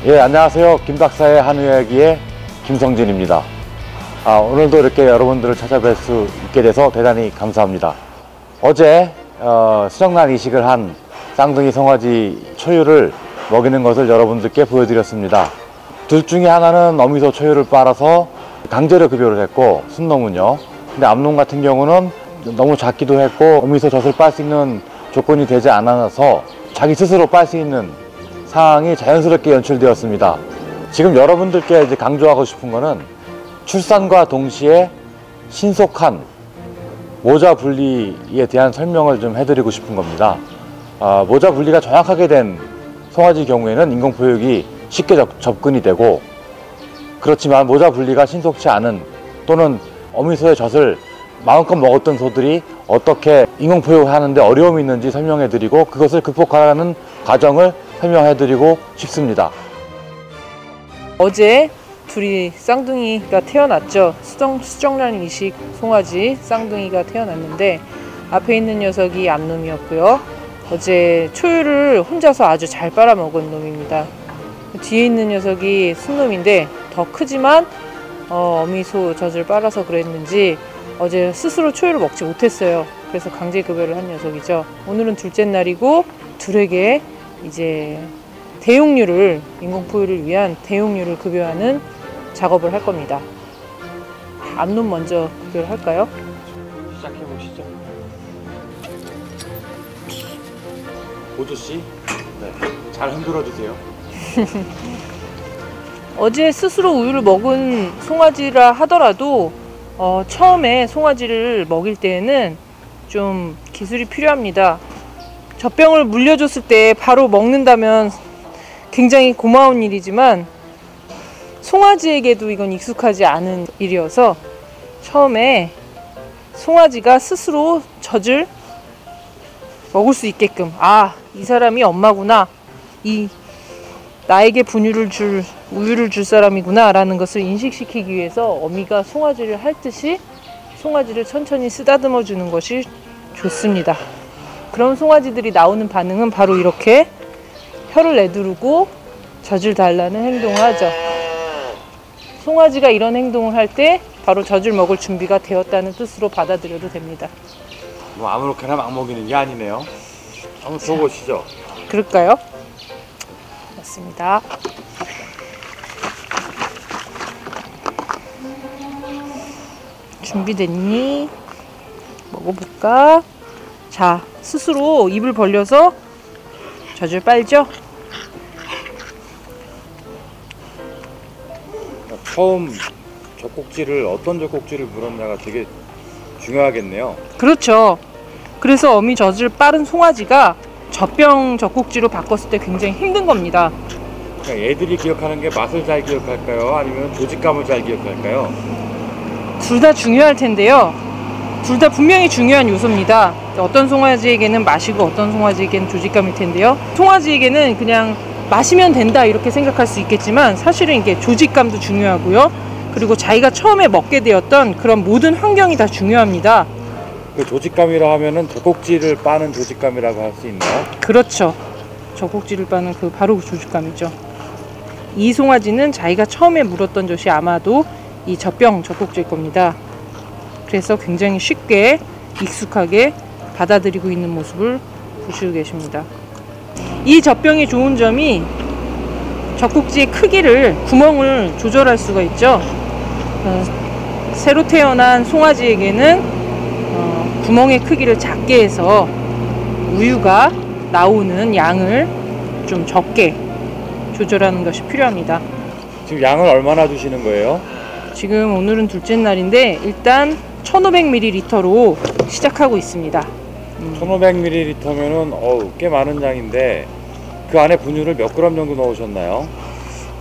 예, 안녕하세요. 김박사의 한우이야기의 김성진입니다. 오늘도 이렇게 여러분들을 찾아뵐 수 있게 돼서 대단히 감사합니다. 어제 수정란 이식을 한 쌍둥이 송아지 초유를 먹이는 것을 여러분들께 보여드렸습니다. 둘 중에 하나는 어미소 초유를 빨아서 강제로 급여를 했고, 순놈은요. 근데 암놈 같은 경우는 너무 작기도 했고 어미소 젖을 빨 수 있는 조건이 되지 않아서 자기 스스로 빨 수 있는 상황이 자연스럽게 연출되었습니다. 지금 여러분들께 이제 강조하고 싶은 거는 출산과 동시에 신속한 모자 분리에 대한 설명을 좀 해드리고 싶은 겁니다. 모자 분리가 정확하게 된 송아지 경우에는 인공포육이 쉽게 접근이 되고, 그렇지만 모자 분리가 신속치 않은 또는 어미소의 젖을 마음껏 먹었던 소들이 어떻게 인공포육을 하는데 어려움이 있는지 설명해드리고 그것을 극복하는 과정을 설명해드리고 싶습니다. 어제 둘이 쌍둥이가 태어났죠. 수정란 이식 송아지 쌍둥이가 태어났는데 앞에 있는 녀석이 암놈이었고요. 어제 초유를 혼자서 아주 잘 빨아먹은 놈입니다. 뒤에 있는 녀석이 순놈인데 더 크지만 어미소 젖을 빨아서 그랬는지 어제 스스로 초유를 먹지 못했어요. 그래서 강제 급여를 한 녀석이죠. 오늘은 둘째 날이고 둘에게 이제 대용류를, 인공포유를 위한 대용류를 급여하는 작업을 할 겁니다. 암놈 먼저 급여를 할까요? 시작해 보시죠. 보조씨, 네, 잘 흔들어 주세요. 어제 스스로 우유를 먹은 송아지라 하더라도 처음에 송아지를 먹일 때에는 좀 기술이 필요합니다. 젖병을 물려줬을 때 바로 먹는다면 굉장히 고마운 일이지만 송아지에게도 이건 익숙하지 않은 일이어서 처음에 송아지가 스스로 젖을 먹을 수 있게끔, 이 사람이 엄마구나, 나에게 우유를 줄 사람이구나 라는 것을 인식시키기 위해서 어미가 송아지를 핥듯이 송아지를 천천히 쓰다듬어 주는 것이 좋습니다. 그런 송아지들이 나오는 반응은 바로 이렇게 혀를 내두르고 젖을 달라는 행동을 하죠. 송아지가 이런 행동을 할 때 바로 젖을 먹을 준비가 되었다는 뜻으로 받아들여도 됩니다. 뭐 아무렇게나 막 먹이는 게 아니네요. 한번 줘보시죠. 그럴까요? 맞습니다. 준비됐니? 먹어볼까? 자, 스스로 입을 벌려서 젖을 빨죠? 처음 젖꼭지를 어떤 젖꼭지를 물었냐가 되게 중요하겠네요. 그렇죠. 그래서 어미 젖을 빠른 송아지가 젖병 젖꼭지로 바꿨을 때 굉장히 힘든 겁니다. 그러니까 애들이 기억하는 게 맛을 잘 기억할까요? 아니면 조직감을 잘 기억할까요? 둘 다 중요할 텐데요. 둘 다 분명히 중요한 요소입니다. 어떤 송아지에게는 맛이고 어떤 송아지에게는 조직감일 텐데요. 송아지에게는 그냥 마시면 된다 이렇게 생각할 수 있겠지만 사실은 이게 조직감도 중요하고요. 그리고 자기가 처음에 먹게 되었던 그런 모든 환경이 다 중요합니다. 그 조직감이라 하면은 젖꼭지를 빠는 조직감이라고 할 수 있나요? 그렇죠. 젖꼭지를 빠는 바로 그 조직감이죠. 이 송아지는 자기가 처음에 물었던 젖이 아마도 이 젖병 젖꼭지일 겁니다. 그래서 굉장히 쉽게 익숙하게 받아들이고 있는 모습을 보시고 계십니다. 이 젖병이 좋은 점이 젖꼭지의 크기를, 구멍을 조절할 수가 있죠. 새로 태어난 송아지에게는 구멍의 크기를 작게 해서 우유가 나오는 양을 좀 적게 조절하는 것이 필요합니다. 지금 양을 얼마나 주시는 거예요? 지금 오늘은 둘째 날인데 일단 1500ml로 시작하고 있습니다. 1500ml면은 꽤 많은 양인데 그 안에 분유를 몇 그램 정도 넣으셨나요?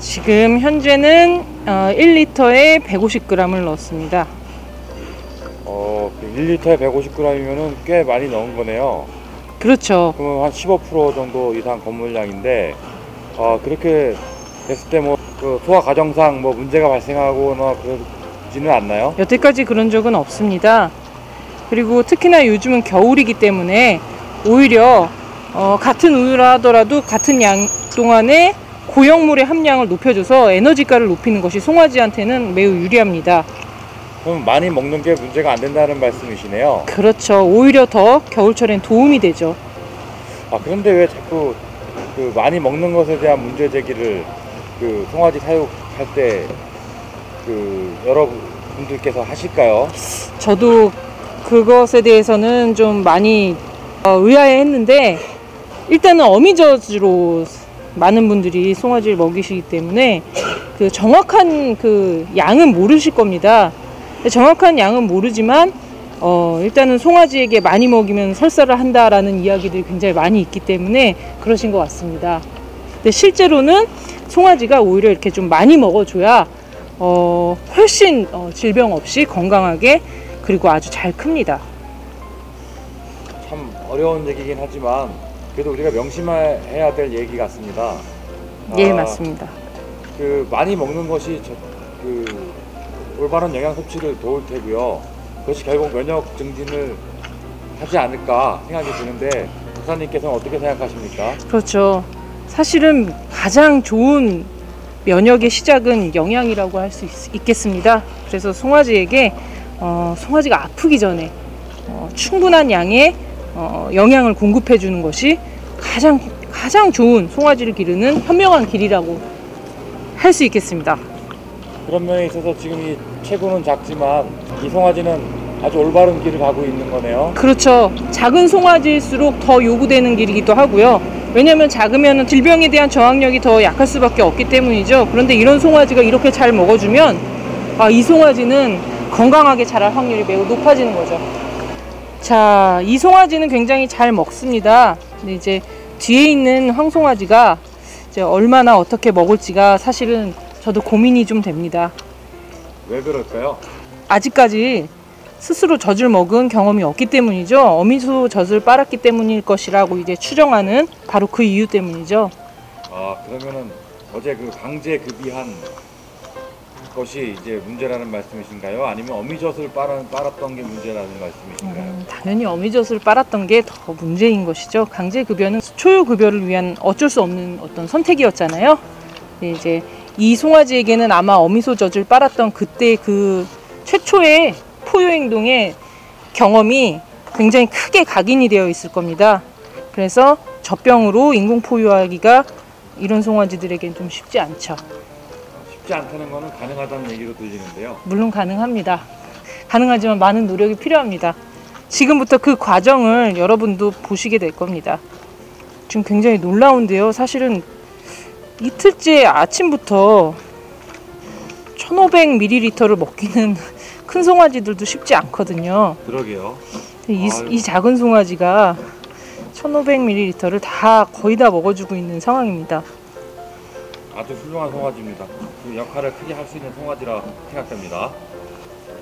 지금 현재는 1리터에 150g을 넣었습니다. 1리터에 150g이면은 꽤 많이 넣은 거네요. 그렇죠. 그러면 한 15% 정도 이상 건물량인데 그렇게 됐을 때 그 소화 과정상 문제가 발생하거나 그러지는 않나요? 여태까지 그런 적은 없습니다. 그리고 특히나 요즘은 겨울이기 때문에 오히려 같은 우유라 하더라도 같은 양 동안에 고형물의 함량을 높여줘서 에너지가를 높이는 것이 송아지한테는 매우 유리합니다. 그럼 많이 먹는 게 문제가 안 된다는 말씀이시네요. 그렇죠. 오히려 더 겨울철엔 도움이 되죠. 아, 그런데 왜 자꾸 그 많이 먹는 것에 대한 문제 제기를 그 송아지 사육할 때 그 여러분들께서 하실까요? 저도 그것에 대해서는 좀 많이 의아해했는데, 일단은 어미젖으로 많은 분들이 송아지를 먹이시기 때문에 그 정확한 그 양은 모르실 겁니다. 정확한 양은 모르지만 일단은 송아지에게 많이 먹이면 설사를 한다라는 이야기들이 굉장히 많이 있기 때문에 그러신 것 같습니다. 근데 실제로는 송아지가 오히려 이렇게 좀 많이 먹어줘야 훨씬 질병 없이 건강하게, 그리고 아주 잘 큽니다. 참 어려운 얘기긴 하지만 그래도 우리가 명심해야 될 얘기 같습니다. 예, 맞습니다. 그 많이 먹는 것이 그 올바른 영양 섭취를 도울 테고요. 그것이 결국 면역 증진을 하지 않을까 생각이 드는데, 박사님께서는 어떻게 생각하십니까? 그렇죠. 사실은 가장 좋은 면역의 시작은 영양이라고 할 수 있겠습니다. 그래서 송아지에게 송아지가 아프기 전에 충분한 양의 영양을 공급해 주는 것이 가장 좋은 송아지를 기르는 현명한 길이라고 할 수 있겠습니다. 그런 면에 있어서 지금 이 체구는 작지만 이 송아지는 아주 올바른 길을 가고 있는 거네요. 그렇죠. 작은 송아지일수록 더 요구되는 길이기도 하고요. 왜냐하면 작으면 질병에 대한 저항력이 더 약할 수밖에 없기 때문이죠. 그런데 이런 송아지가 이렇게 잘 먹어주면 이 송아지는 건강하게 자랄 확률이 매우 높아지는 거죠. 자, 이 송아지는 굉장히 잘 먹습니다. 근데 이제 뒤에 있는 황송아지가 이제 얼마나 어떻게 먹을지가 사실은 저도 고민이 좀 됩니다. 왜 그럴까요? 아직까지 스스로 젖을 먹은 경험이 없기 때문이죠. 어미소 젖을 빨았기 때문일 것이라고 이제 추정하는 바로 그 이유 때문이죠. 아, 그러면은 어제 그 강제 급이한 것이 이제 문제라는 말씀이신가요? 아니면 어미젖을 빨았던 게 문제라는 말씀이신가요? 당연히 어미젖을 빨았던 게 더 문제인 것이죠. 강제 급여는 초유 급여를 위한 어쩔 수 없는 어떤 선택이었잖아요. 이제 이 송아지에게는 아마 어미소 젖을 빨았던 그때 그 최초의 포유 행동의 경험이 굉장히 크게 각인이 되어 있을 겁니다. 그래서 젖병으로 인공 포유하기가 이런 송아지들에겐 좀 쉽지 않죠. 쉽지 않다는 거는 가능하다는 얘기로 들리는데요. 물론 가능합니다. 가능하지만 많은 노력이 필요합니다. 지금부터 그 과정을 여러분도 보시게 될 겁니다. 지금 굉장히 놀라운데요. 사실은 이틀째 아침부터 1500ml를 먹기는 큰 송아지들도 쉽지 않거든요. 그러게요. 이 작은 송아지가 1500ml를 거의 다 먹어주고 있는 상황입니다. 아주 훌륭한 송아지입니다. 그 역할을 크게 할 수 있는 송아지라 생각됩니다.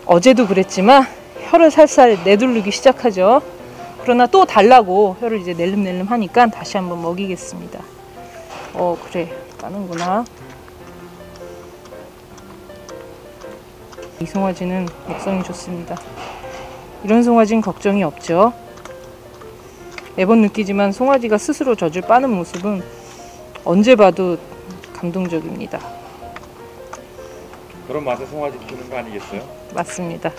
어제도 그랬지만 혀를 살살 내두르기 시작하죠. 그러나 또 달라고 혀를 이제 낼름낼름 하니까 다시 한번 먹이겠습니다. 그래, 까는구나. 이 송아지는 먹성이 좋습니다. 이런 송아지는 걱정이 없죠. 매번 느끼지만 송아지가 스스로 젖을 빠는 모습은 언제 봐도 감동적입니다. 그런 맛에 송아지 키우는 거 아니겠어요? 맞습니다.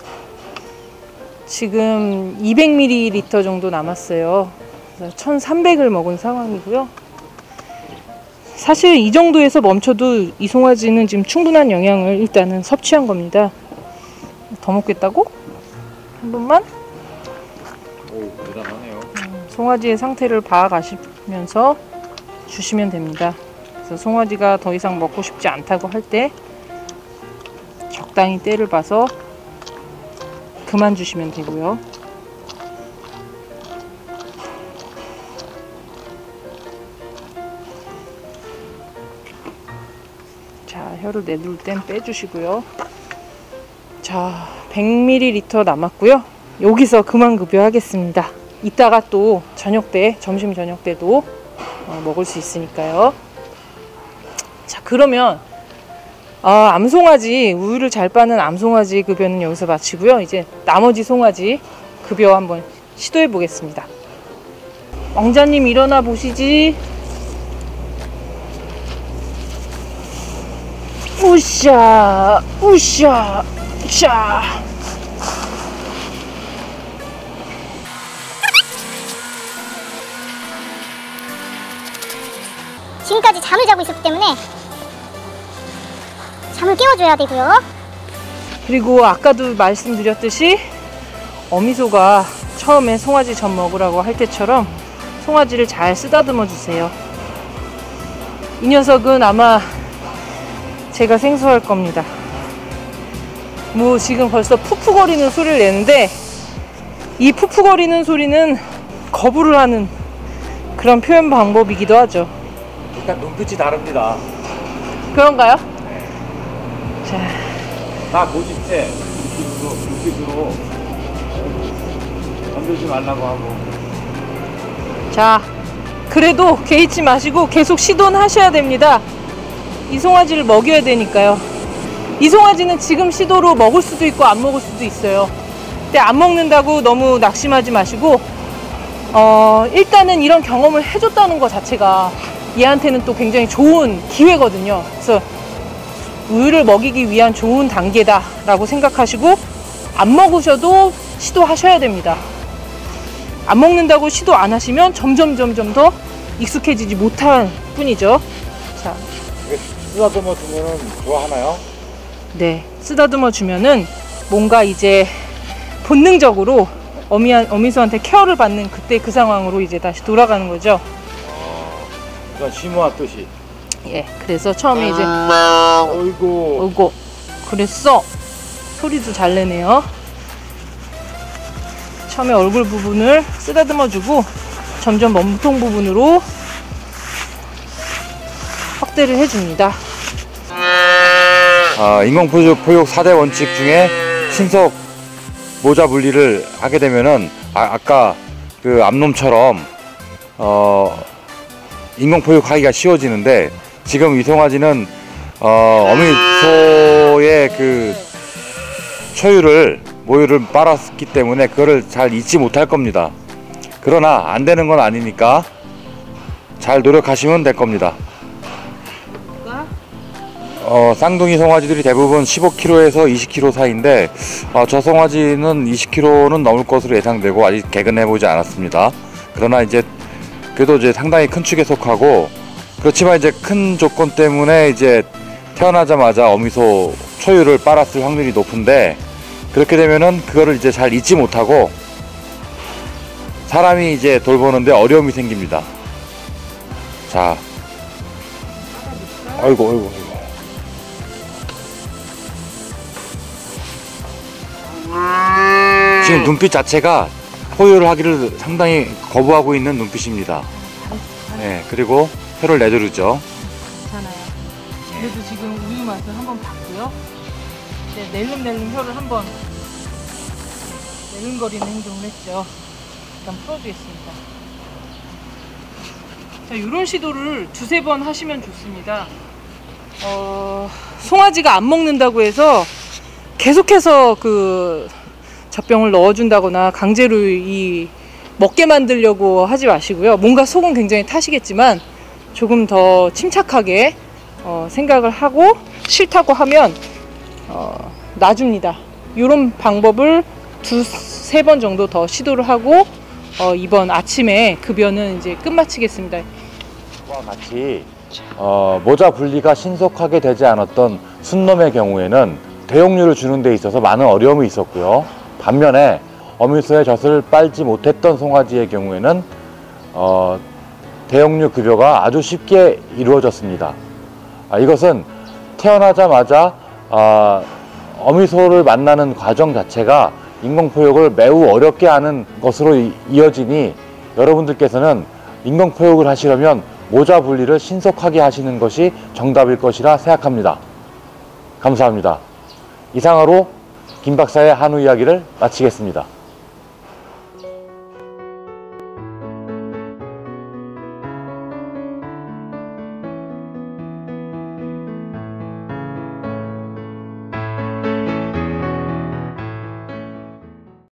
지금 200ml 정도 남았어요. 1300을 먹은 상황이고요. 사실 이 정도에서 멈춰도 이 송아지는 지금 충분한 영양을 일단은 섭취한 겁니다. 더 먹겠다고? 한 번만? 오, 대단하네요. 송아지의 상태를 봐가시면서 주시면 됩니다. 그래서 송아지가 더 이상 먹고 싶지 않다고 할 때 적당히 때를 봐서 그만 주시면 되고요. 자, 혀를 내둘 땐 빼주시고요. 자, 100ml 남았고요. 여기서 그만 급여하겠습니다. 이따가 또 저녁 때, 점심 저녁 때도 먹을 수 있으니까요. 자, 그러면 암송아지, 우유를 잘 빠는 암송아지 급여는 여기서 마치고요. 이제 나머지 송아지 급여 한번 시도해 보겠습니다. 왕자님 일어나 보시지. 우샤 우샤 샤. 지금까지 잠을 자고 있었기 때문에 잠을 깨워줘야 되고요. 그리고 아까도 말씀드렸듯이 어미소가 처음에 송아지 젖 먹으라고 할 때처럼 송아지를 잘 쓰다듬어 주세요. 이 녀석은 아마 제가 생소할 겁니다. 뭐 지금 벌써 푸푸거리는 소리를 내는데 이 푸푸거리는 소리는 거부를 하는 그런 표현 방법이기도 하죠. 일단 눈빛이 다릅니다. 그런가요? 자, 다 고집해. 눈빛으로 건들지 말라고 하고. 자, 그래도 개의치 마시고 계속 시도는 하셔야 됩니다. 이 송아지를 먹여야 되니까요. 이 송아지는 지금 시도로 먹을 수도 있고 안 먹을 수도 있어요. 근데 안 먹는다고 너무 낙심하지 마시고 일단은 이런 경험을 해줬다는 것 자체가 얘한테는 또 굉장히 좋은 기회거든요. 그래서 우유를 먹이기 위한 좋은 단계다 라고 생각하시고 안 먹으셔도 시도하셔야 됩니다. 안 먹는다고 시도 안 하시면 점점 더 익숙해지지 못할 뿐이죠. 자, 쓰다듬어 주면은 좋아하나요? 네, 쓰다듬어 주면은 뭔가 이제 본능적으로 어미소한테 케어를 받는 그때 그 상황으로 이제 다시 돌아가는 거죠. 그러니까 심오한 뜻이. 예, 그래서 처음에 이제 어이구. 어이구, 그랬어. 소리도 잘 내네요. 처음에 얼굴 부분을 쓰다듬어 주고 점점 몸통 부분으로 확대를 해줍니다. 인공포육 4대 원칙 중에 신속 모자 분리를 하게 되면은 아까 그 암놈처럼 인공포육 하기가 쉬워지는데 지금 이 송아지는 어미소의 그 모유를 빨았기 때문에 그거를 잘 잊지 못할 겁니다. 그러나 안 되는 건 아니니까 잘 노력하시면 될 겁니다. 쌍둥이 송아지들이 대부분 15kg에서 20kg 사이인데 저 송아지는 20kg는 넘을 것으로 예상되고 아직 개근해보지 않았습니다. 그러나 이제 그래도 이제 상당히 큰 축에 속하고, 그렇지만 이제 큰 조건 때문에 이제 태어나자마자 어미소 초유를 빨았을 확률이 높은데, 그렇게 되면은 그거를 이제 잘 잊지 못하고 사람이 이제 돌보는데 어려움이 생깁니다. 자, 아이고. 지금 눈빛 자체가 포유를 하기를 상당히 거부하고 있는 눈빛입니다. 네, 그리고 혀를 내두르죠. 괜찮아요. 그래도 지금 우유 맛을 한번 봤고요. 이제 낼름낼름 혀를 한번 낼름거리는 행동을 했죠. 일단 풀어주겠습니다. 자, 이런 시도를 두세 번 하시면 좋습니다. 송아지가 안 먹는다고 해서 계속해서 그 젖병을 넣어준다거나 강제로 먹게 만들려고 하지 마시고요. 뭔가 속은 굉장히 타시겠지만 조금 더 침착하게 생각을 하고 싫다고 하면 놔줍니다. 이런 방법을 두세 번 정도 더 시도를 하고 이번 아침에 급여는 이제 끝마치겠습니다. 와 같이 모자 분리가 신속하게 되지 않았던 순놈의 경우에는 대용류를 주는 데 있어서 많은 어려움이 있었고요. 반면에 어미소의 젖을 빨지 못했던 송아지의 경우에는 대용류 급여가 아주 쉽게 이루어졌습니다. 이것은 태어나자마자 어미소를 만나는 과정 자체가 인공포육을 매우 어렵게 하는 것으로 이어지니 여러분들께서는 인공포육을 하시려면 모자 분리를 신속하게 하시는 것이 정답일 것이라 생각합니다. 감사합니다. 이상으로 김 박사의 한우 이야기를 마치겠습니다.